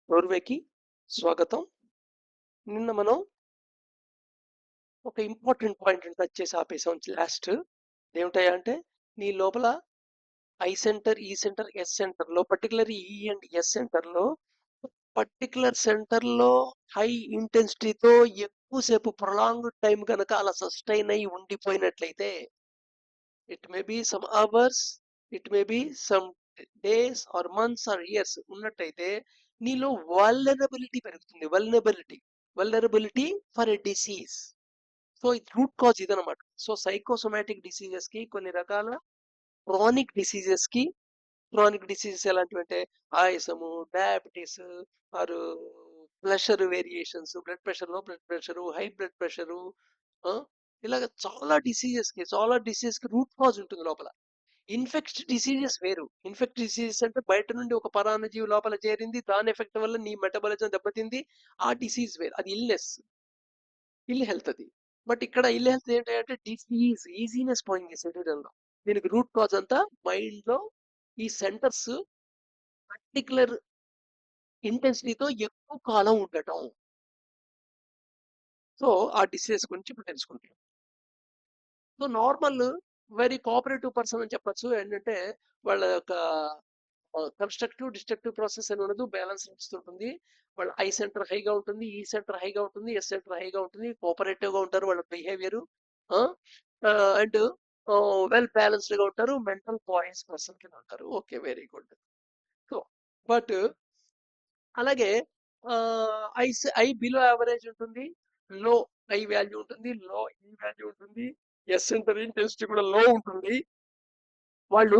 నోర్వేకి స్వాగతం. నిన్న మనం ఒక ఇంపార్టెంట్ పాయింట్ టచ్ చేసి ఆపేసాం లాస్ట్. ఏమిటాయా అంటే నీ లోపల I centre, E centre, S centre లో particular E and S centre లో పర్టికులర్ సెంటర్ లో హై ఇంటెన్సిటీతో ఎక్కువసేపు ప్రొలాంగ్ టైం కనుక అలా సస్టైన్ అయి ఉండిపోయినట్లయితే it may be some hours, it may be some days or months or years ఉన్నట్టయితే నీలో వల్నరబిలిటీ పెరుగుతుంది. Vulnerability for a disease. So ఇది రూట్ కాజ్ ఇదనమాట. సో సైకోసోమాటిక్ డిసీజెస్ కి కొన్ని రకాల క్రానిక్ డిసీజెస్ కి క్రానిక్ డిసీజెస్ ఎలాంటివంటే ఆయాసము, diabetes or pressure variations, blood pressure, low blood pressure, high blood pressure, ఇలాగ చాలా డిసీజెస్ కి రూట్ కాజ్ ఉంటుంది లోపల. ఇన్ఫెక్ట్ డిసీజెస్ వేరు. ఇన్ఫెక్ట్ డిసీజెస్ అంటే బయట నుండి ఒక పరాన్న జీవి లోపల చేరింది, దాని ఎఫెక్ట్ వల్ల నీ మెటబాలిజం దెబ్బతింది, ఆ డిసీజ్ వేరు, అది ఇల్ హెల్త్ అది. బట్ ఇక్కడ ఇల్ హెల్త్ ఏంటంటే డిసీజ్ ఈజీనెస్ పోయింది శరీరంలో. దీనికి రూట్ కాజ్ అంతా మైండ్ లో ఈ సెంటర్స్ పర్టికులర్ ఇంటెన్సిటీతో ఎక్కువ కాలం ఉండటం. సో ఆ డిసీజెస్ గురించి ఇప్పుడు తెలుసుకుంటాం. So normal very cooperative person అని చెప్పొచ్చు. ఏంటంటే వాళ్ళ యొక్క కన్స్ట్రక్టివ్ డిస్ట్రక్టివ్ ప్రాసెస్ అని ఉండదు, బ్యాలెన్స్ ఉంటుంది. వాళ్ళ ఐ సెంటర్ హైగా ఉంటుంది, ఈ సెంటర్ హైగా ఉంటుంది, ఎస్ సెంటర్ హైగా ఉంటుంది, కోఆపరేటివ్ గా ఉంటారు వాళ్ళ బిహేవియర్, అండ్ వెల్ బ్యాలెన్స్డ్ గా ఉంటారు, మెంటల్ పాయింట్స్ పర్సన్ కింద ఉంటారు. Okay, very good. So but అలాగే ఐ ఐ బిలో యావరేజ్ ఉంటుంది, లో ఐ వాల్యూ ఉంటుంది, లో ఈ వాల్యూ ఉంటుంది, ఎస్ సెంటర్ ఇంటెన్సిటీ కూడా లో ఉంటుంది. వాళ్ళు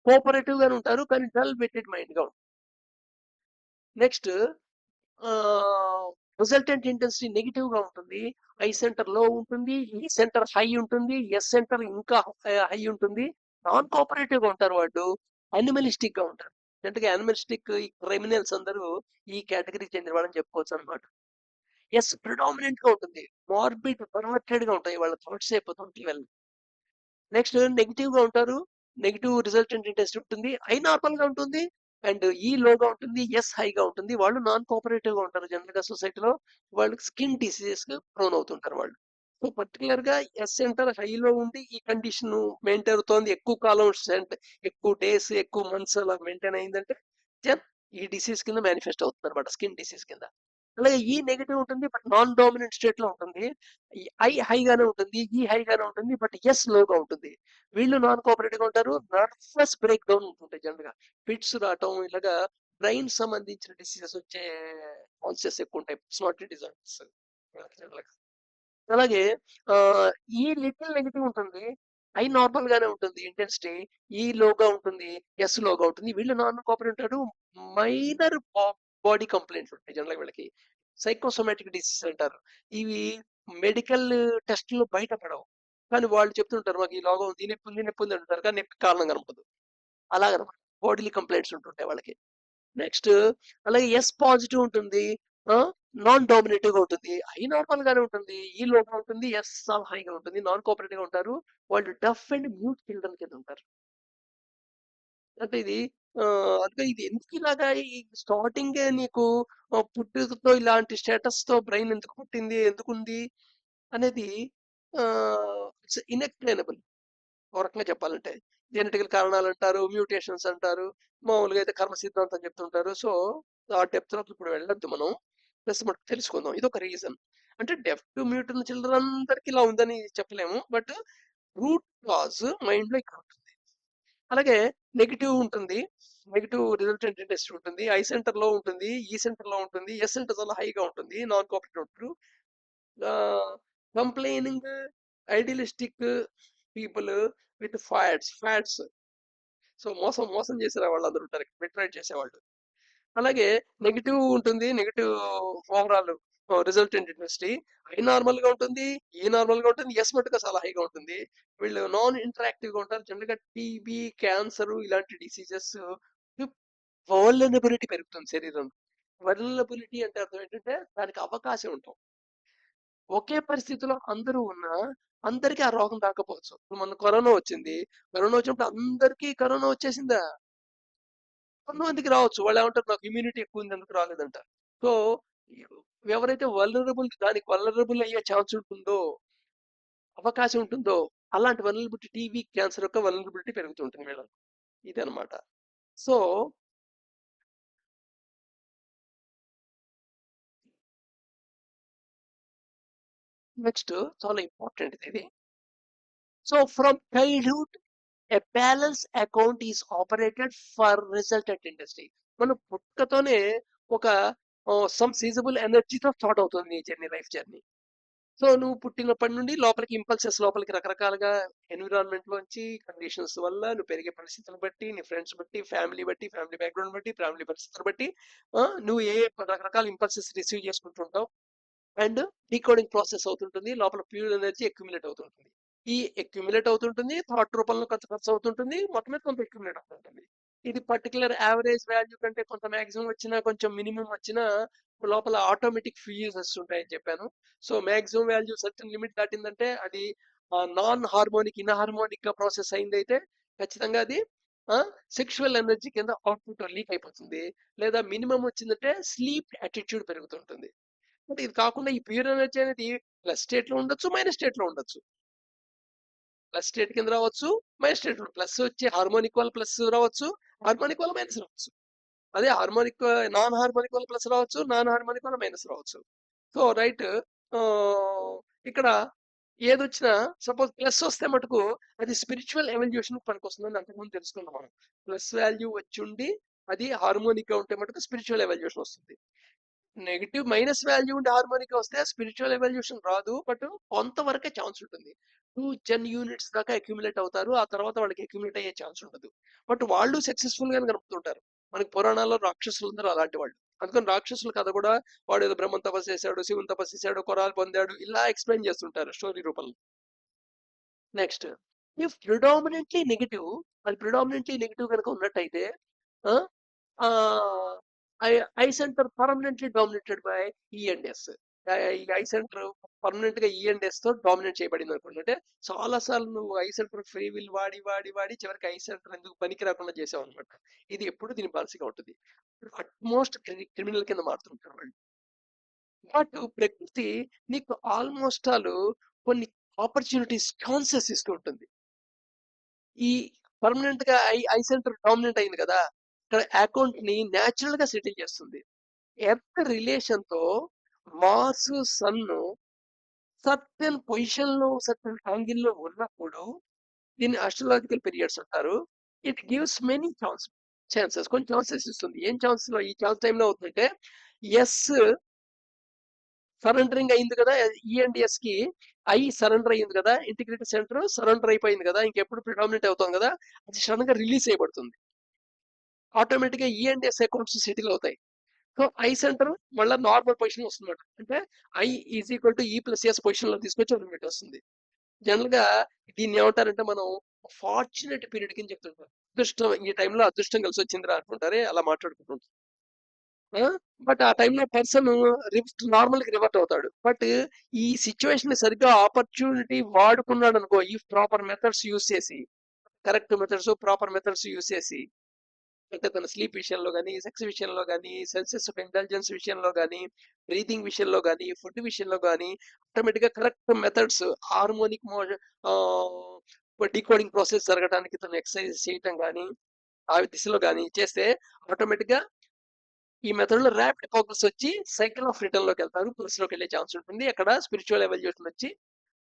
కోఆపరేటివ్ గానే ఉంటారు కానీ డల్ వెటెడ్ మైండ్ గా ఉంటుంది. నెక్స్ట్ రిజల్టెంట్ ఇంటెన్సిటీ నెగిటివ్ గా ఉంటుంది. ఐ సెంటర్ లో ఉంటుంది, ఈ సెంటర్ హై ఉంటుంది, ఎస్ సెంటర్ ఇంకా హై ఉంటుంది. నాన్ కోఆపరేటివ్ గా ఉంటారు వాళ్ళు, అనిమలిస్టిక్ గా ఉంటారు. అంటే అనిమలిస్టిక్ క్రిమినల్స్ అందరూ ఈ కేటగిరీకి చెందిన వాళ్ళని చెప్పుకోవచ్చు అనమాట. ఎస్ ప్రిడామినెంట్ గా ఉంటుంది, మార్బిడ్ పర్వర్టెడ్ గా ఉంటాయి వాళ్ళ థాట్స్ అయిపోతుంది వెళ్ళి. నెక్స్ట్ నెగిటివ్ గా ఉంటారు, నెగిటివ్ రిజల్టెంట్ ఇంటెన్సిటీ ఉంటుంది, ఐ నార్మల్ గా ఉంటుంది, అండ్ ఈ లోగా ఉంటుంది, ఎస్ హైగా ఉంటుంది. వాళ్ళు నాన్ కోఆపరేటివ్ గా ఉంటారు జనరల్ గా సొసైటీలో. వాళ్ళు స్కిన్ డిసీజెస్ కి ప్రోన్ అవుతుంటారు వాళ్ళు. సో పర్టికులర్ గా ఎస్ సెంటర్ హైలో ఉండి ఈ కండిషన్ మెయింటైన్ అవుతోంది, ఎక్కువ కాలం ఎక్కువ డేస్, ఎక్కువ మంత్స్ అలా మెయింటైన్ అయిందంటే జన్ ఈ డిసీజ్ కింద మేనిఫెస్ట్ అవుతుంది అనమాట, స్కిన్ డిసీజ్ కింద. అలాగే ఈ నెగిటివ్ ఉంటుంది బట్ నాన్ డామినెంట్ స్టేట్ లో ఉంటుంది. ఐ హైగానే ఉంటుంది, ఈ హైగానే ఉంటుంది, బట్ ఎస్ లోగా ఉంటుంది. వీళ్ళు నాన్ కోఆపరేటివ్ గా ఉంటారు. నర్వస్ బ్రేక్ డౌన్ ఉంటుంటాయి జనరల్ గా, ఫిట్స్ రావటం, ఇలాగా బ్రెయిన్ సంబంధించిన డిసీజెస్ వచ్చే ఛాన్సెస్ ఎక్కువ ఉంటాయి, పర్సనాలిటీ డిజార్డర్స్. అలాగే ఆ ఈ లిటిల్ నెగిటివ్ ఉంటుంది, ఐ నార్మల్ గానే ఉంటుంది ఇంటెన్సిటీ, ఈ లోగా ఉంటుంది, ఎస్ లోగా ఉంటుంది. వీళ్ళు నాన్ కోఆపరేటివ్ ఉంటారు. మైనర్ బాడీ కంప్లైంట్స్ ఉంటాయి జనరల్ వీళ్ళకి, సైకోసోమాటిక్ డిసీజ్ అంటారు. ఇవి మెడికల్ టెస్ట్లో బయటపడవు, కానీ వాళ్ళు చెప్తుంటారు మాకు ఈ లోగం ఉంది, నొప్పి ఉంది అంటారు, కానీ నొప్పి కారణం కనపడదు. అలాగనమాట బాడీలీ కంప్లైంట్స్ ఉంటుంటాయి వాళ్ళకి. నెక్స్ట్ అలాగే ఎస్ పాజిటివ్ ఉంటుంది, నాన్ డామినేటివ్ గా ఉంటుంది, ఐ నార్మల్ గానే ఉంటుంది, ఈ లోగా ఉంటుంది, ఎస్ చాలా హైగా ఉంటుంది, నాన్ కోఆపరేటివ్ గా ఉంటారు. వాళ్ళు డఫ్ అండ్ మ్యూట్ చిల్డ్రన్ కింద ఉంటారు. అంటే ఇది అంటే ఇది ఎందుకు ఇలాగా ఈ స్టార్టింగ్ నీకు పుట్టుకతో ఇలాంటి స్టేటస్ తో బ్రెయిన్ ఎందుకు పుట్టింది, ఎందుకుంది అనేది ఇట్స్ ఇన్ఎక్స్ప్లెయినబుల్. ఒక రకంగా చెప్పాలంటే జెనెటికల్ కారణాలు అంటారు, మ్యూటేషన్స్ అంటారు, మామూలుగా అయితే కర్మ సిద్ధాంతం చెప్తుంటారు. సో ఆ డెప్త్ లోకి ఇప్పుడు వెళ్ళొద్దు మనం, ప్లస్ మనకు తెలుసుకుందాం. ఇది ఒక రీజన్. అంటే డెఫ్ టు మ్యూట్ ఉన్న చిల్డ్రన్ అందరికి ఇలా ఉందని చెప్పలేము, బట్ రూట్ కాజ్ మైండ్ లో ఇక్కడ ఉంటుంది. అలాగే నెగిటివ్ ఉంటుంది, నెగిటివ్ రిజల్టెంట్ ఇంట్రెస్ట్ ఉంటుంది, ఐ సెంటర్ లో ఉంటుంది, ఈ సెంటర్ లో ఉంటుంది, ఎస్ సెంటర్ చాలా హైగా ఉంటుంది, నాన్ కోఆపరేటివ్ ఉంటారు. Complaining idealistic people with fats. So మోసం మోసం చేసే వాళ్ళందరూ ఉంటారు, బిట్రైట్ చేసేవాళ్ళు. అలాగే నెగిటివ్ ఉంటుంది, negative overall resultant industry, I normal గా ఉంటుంది, ఈ నార్మల్ గా ఉంటుంది, ఎస్ మటుగా చాలా హైగా ఉంటుంది. వీళ్ళు నాన్ ఇంటరాక్టివ్ గా ఉంటారు. జనరల్ గా టీబీ, క్యాన్సర్ ఇలాంటి డిసీజెస్ వల్నరబిలిటీ పెరుగుతుంది శరీరం. వల్నరబిలిటీ అంటే అర్థం ఏంటంటే దానికి అవకాశం ఉంటాం. ఒకే పరిస్థితిలో అందరూ ఉన్నా అందరికీ ఆ రోగం రాకపోవచ్చు. ఇప్పుడు మొన్న కరోనా వచ్చింది, కరోనా వచ్చినప్పుడు అందరికీ కరోనా వచ్చేసిందా? కొంతమందికి రావచ్చు. వాళ్ళు ఏమంటారు నాకు ఇమ్యూనిటీ ఎక్కువ ఉంది ఎందుకు రాలేదంటారు. సో ఎవరైతే దానికి వల్నరబుల్ అయ్యే ఛాన్స్ ఉంటుందో, అవకాశం ఉంటుందో, అలాంటి వల్నరబిలిటీ టీబీ క్యాన్సర్ యొక్క వల్నరబిలిటీ పెరుగుతుంటుంది వీళ్ళలో. ఇదనమాట. సో నెక్స్ట్ చాలా ఇంపార్టెంట్ ఇది. So from childhood a balance account is operated for resultant industry. మనం పుట్టుకతోనే ఒక సమ్ సీజబుల్ ఎనర్జీతో స్టార్ట్ అవుతుంది నీ జర్నీ, లైఫ్ జర్నీ. సో నువ్వు పుట్టినప్పటి నుండి లోపలికి ఇంపల్సెస్ లోపలికి రకరకాలుగా ఎన్విరాన్మెంట్ లోంచి కండిషన్స్ వల్ల నువ్వు పెరిగే పరిస్థితులను బట్టి, నీ ఫ్రెండ్స్ బట్టి, ఫ్యామిలీ బట్టి, ఫ్యామిలీ బ్యాక్గ్రౌండ్ బట్టి, ఫ్యామిలీ పరిస్థితులు బట్టి నువ్వు ఏ రకరకాల ఇంపల్సెస్ రిసీవ్ చేసుకుంటుంటావు. అండ్ డీకోడింగ్ ప్రాసెస్ అవుతుంటుంది. లోపల ప్యూర్ ఎనర్జీ అక్యుములేట్ అవుతుంటుంది. ఈ అక్యుములేట్ అవుతుంటుంది, థాట్ రూపంలో కొంత ఖర్చు అవుతుంటుంది, మొత్తం మీద కొంత అక్యుములేట్ అవుతుంటుంది. ఇది పర్టికులర్ యావరేజ్ వాల్యూ కంటే కొంత మాక్సిమం వచ్చినా, కొంచెం మినిమం వచ్చినా లోపల ఆటోమేటిక్ ఫ్యూజెస్ ఉంటాయని చెప్పాను. So maximum value certain limit దాటిందంటే అది నాన్ హార్మోనిక్ ఇన్హార్మోనిక్ గా ప్రాసెస్ అయిందైతే ఖచ్చితంగా అది సెక్షువల్ ఎనర్జీ కింద అవుట్పుట్ లీక్ అయిపోతుంది. లేదా మినిమం వచ్చిందంటే స్లీప్ యాటిట్యూడ్ పెరుగుతుంటుంది. అంటే ఇది కాకుండా ఈ ప్యూర్ ఎనర్జీ అనేది ప్లస్ స్టేట్ లో ఉండొచ్చు, మైనస్ స్టేట్ లో ఉండొచ్చు. ప్లస్ స్టేట్ కింద రావచ్చు, మైనస్ స్టేట్ లో ప్లస్ వచ్చి హార్మోనిక్ వల్ల ప్లస్ రావచ్చు, హార్మోనిక్ వల్ల మైనస్ రావచ్చు. అదే హార్మోనిక్ నాన్ హార్మోనిక్ వల్ల ప్లస్ రావచ్చు, నాన్ హార్మోనిక్ వల్ల మైనస్ రావచ్చు. సో రైట్, ఇక్కడ ఏదొచ్చినా సపోజ్ ప్లస్ వస్తే మటుకు అది స్పిరిచువల్ ఎవల్యూషన్ పనికొస్తుందని అంతకుముందు తెలుసుకున్నాం మనం. ప్లస్ వాల్యూ వచ్చి ఉండి అది హార్మోనిక్ గా ఉంటే మటుకు స్పిరిచువల్ ఎవల్యూషన్ వస్తుంది. నెగిటివ్ మైనస్ వాల్యూ ఉండి హార్మోనిక్ వస్తే స్పిరిచువల్ ఎవల్యూషన్ రాదు, బట్ కొంతవరకే ఛాన్స్ ఉంటుంది. 2 యూనిట్స్ దాకా అక్యుములేట్ అవుతారు, ఆ తర్వాత వాళ్ళకి అక్యుములేట్ అయ్యే ఛాన్స్ ఉండదు. బట్ వాళ్ళు సక్సెస్ఫుల్ గానే కనుపుతుంటారు. మనకి పురాణాల్లో రాక్షసులు ఉన్నారు అలాంటి వాళ్ళు. అందుకని రాక్షసుల కథ కూడా వాడు ఏదో బ్రహ్మం తపస్సు చేశాడు, శివుని తపస్సు చేశాడు, కొరాలు పొందాడు, ఇలా ఎక్స్ప్లెయిన్ చేస్తుంటారు స్టోరీ రూపంలో. నెక్స్ట్, ఇఫ్ ప్రిడామినెంట్లీ నెగిటివ్, అది ప్రిడామినెంట్లీ నెగిటివ్ కనుక ఉన్నట్టయితే I centre permanently dominated by ఈ అండ్ ఎస్. ఈ ఐ సెంటర్ పర్మనెంట్ గా ఈ అండ్ ఎస్ తో డామినేట్ చేయబడింది అనుకోండి. అంటే చాలా సార్లు నువ్వు ఐ సెంటర్ ఫ్రీ విల్ వాడి వాడి వాడి చివరికి ఐ సెంటర్ ఎందుకు పనికి రాకుండా చేసావు అనమాట. ఇది ఎప్పుడు దీని పాలసీగా ఉంటుంది. అట్మోస్ట్ క్రిమినల్ కింద మారుతుంటారు వాళ్ళు. బట్ ప్రకృతి నీకు ఆల్మోస్ట్ ఆల్ కొన్ని ఆపర్చునిటీస్, ఛాన్సెస్ ఇస్తూ ఉంటుంది. ఈ పర్మనెంట్ గా ఐ సెంటర్ డామినేట్ అయింది కదా, ఇక్కడ అకౌంట్ ని న్యాచురల్ గా సెటిల్ చేస్తుంది. ఎర్త్ రిలేషన్ తో మార్స్ సన్ సర్టెన్ పొజిషన్ లో, సర్టెన్ యాంగిల్ లో ఉన్నప్పుడు దీన్ని అస్ట్రాలజికల్ పీరియడ్స్ అంటారు. ఇట్ గివ్స్ మెనీ ఛాన్సెస్, కొన్ని ఛాన్సెస్ ఇస్తుంది. ఏం ఛాన్స్ లో ఈ ఛాన్స్ టైంలో అవుతుందంటే, ఎస్ సరెండరింగ్ అయింది కదా, ఈ అండ్ ఎస్ కి ఐ సరెండర్ అయింది కదా, ఇంటిగ్రేటెడ్ సెంటర్ సరెండర్ అయిపోయింది కదా, ఇంకెప్పుడు ప్రిడామినేట్ అవుతాం కదా, అది సడన్ గా రిలీజ్ చేయబడుతుంది. ఆటోమేటిక్ గా ఈ అండ్ ఎస్ అకౌంట్స్ సెటిల్ అవుతాయి. సో ఐ సెంటర్ మళ్ళీ నార్మల్ పొజిషన్ వస్తుంది. అంటే ఐ ఈజ్ ఈక్వల్ టు ఈ ప్లస్ ఎస్ పొజిషన్ లో తీసుకొచ్చి వదిలిపెట్టి వస్తుంది. జనరల్ గా దీన్ని ఏమంటారంటే మనం ఫార్చునేట్ పీరియడ్ కింద చెప్తుంటాం. అదృష్టం, ఈ టైంలో అదృష్టం కలిసి వచ్చిందిరా అనుకుంటారే, అలా మాట్లాడుకుంటుంటాం. బట్ ఆ టైంలో పర్సన్ నార్మల్ కి రివర్ట్ అవుతాడు. బట్ ఈ సిచ్యువేషన్ ని సరిగ్గా ఆపర్చునిటీ వాడుకున్నాడు అనుకో, ఈ ప్రాపర్ మెథడ్స్ యూస్ చేసి, correct methods proper methods use చేసి, అంటే తన స్లీప్ విషయంలో కానీ, సెక్స్ విషయంలో కానీ, సెన్సెస్ ఆఫ్ ఇంటెలిజెన్స్ విషయంలో కానీ, బ్రీతింగ్ విషయంలో కానీ, ఫుడ్ విషయంలో కానీ, ఆటోమేటిక్ గా correct methods, harmonic decoding process జరగడానికి తను ఎక్సర్సైజ్ చేయటం కానీ, ఆ దిశలో కానీ చేస్తే ఆటోమేటిక్ గా ఈ మెథడ్ లో ర్యాపిడ్ ఫోకస్ వచ్చి సైకిల్ ఆఫ్ రిటర్న్ లోకి వెళ్తారు, ప్లస్ లోకి వెళ్ళే ఛాన్స్ ఉంటుంది. అక్కడ స్పిరిచువల్ ఎవల్యూషన్ వచ్చి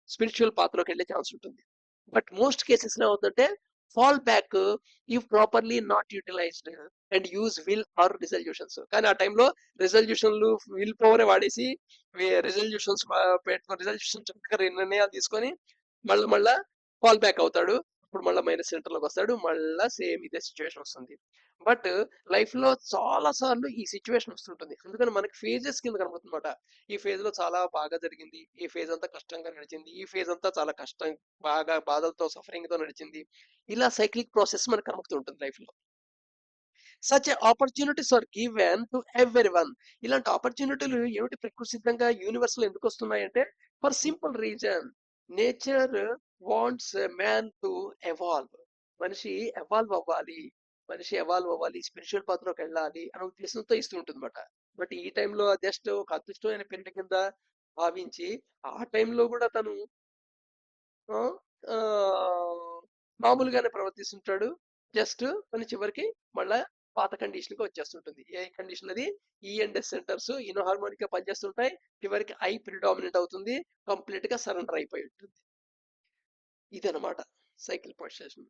స్పిరిచువల్ పాత్ లోకి వెళ్ళే ఛాన్స్ ఉంటుంది. బట్ మోస్ట్ కేసెస్ లో అవుతుంటే fall back if properly not utilized and use will or resolutions. కానీ ఆ టైంలో రిజల్యూషన్లు విల్ పవర్ వాడేసి రిజల్యూషన్స్ పెట్టుకొని రిజల్యూషన్స్ నిర్ణయాలు తీసుకొని మళ్ళా ఫాల్ బ్యాక్ అవుతాడు. ఇప్పుడు మళ్ళీ మైనస్ సెంటర్ లోకి వస్తాడు, మళ్ళా సేమ్ ఇదే సిచ్యువేషన్ వస్తుంది. బట్ లైఫ్ లో చాలా సార్లు ఈ సిచ్యువేషన్ వస్తుంటుంది. అందుకని మనకి ఫేజెస్ కింద కనబడుతుందన్నమాట. ఈ ఫేజ్ లో చాలా బాగా జరిగింది, ఈ ఫేజ్ అంతా కష్టంగా నడిచింది, ఈ ఫేజ్ అంతా చాలా కష్టం, బాగా బాధలతో సఫరింగ్ తో నడిచింది. ఇలా సైక్లిక్ ప్రాసెస్ మనకు కనబడుతుంటుంది లైఫ్ లో. Such opportunities are given to everyone. ఇలాంటి ఆపర్చునిటీలు ఏమిటి ప్రకృతి సిద్ధంగా యూనివర్స్ లో ఎందుకు వస్తున్నాయంటే, for simple reason, nature wants man to evolve. మనిషి ఎవాల్వ్ అవ్వాలి. మనిషి ఎవాల్వ్ అవ్వాలి, స్పిరిచువల్ పాత్రలోకి వెళ్ళాలి అనే ఉద్దేశంతో ఇస్తూ ఉంటుందన్నమాట. బట్ ఈ టైంలో జస్ట్ ఒక అదృష్టమైన పెళ్లి కింద భావించి ఆ టైంలో కూడా తను ఆ, ఆ, మామూలుగానే ప్రవర్తిస్తుంటాడు. జస్ట్ తను చివరికి మళ్ళా పాత కండిషన్ కి వచ్చేస్తుంటుంది. ఏ కండిషన్ అది? ఈఎన్ఎస్ సెంటర్స్ ఇన్హార్మోనిక్ గా పనిచేస్తుంటాయి. చివరికి ఐ ప్రిడామినెంట్ అవుతుంది. కంప్లీట్ గా సరెండర్ అయిపోయి ఉంటుంది. ఇదనమాట సైకిల్ పొజిషన్.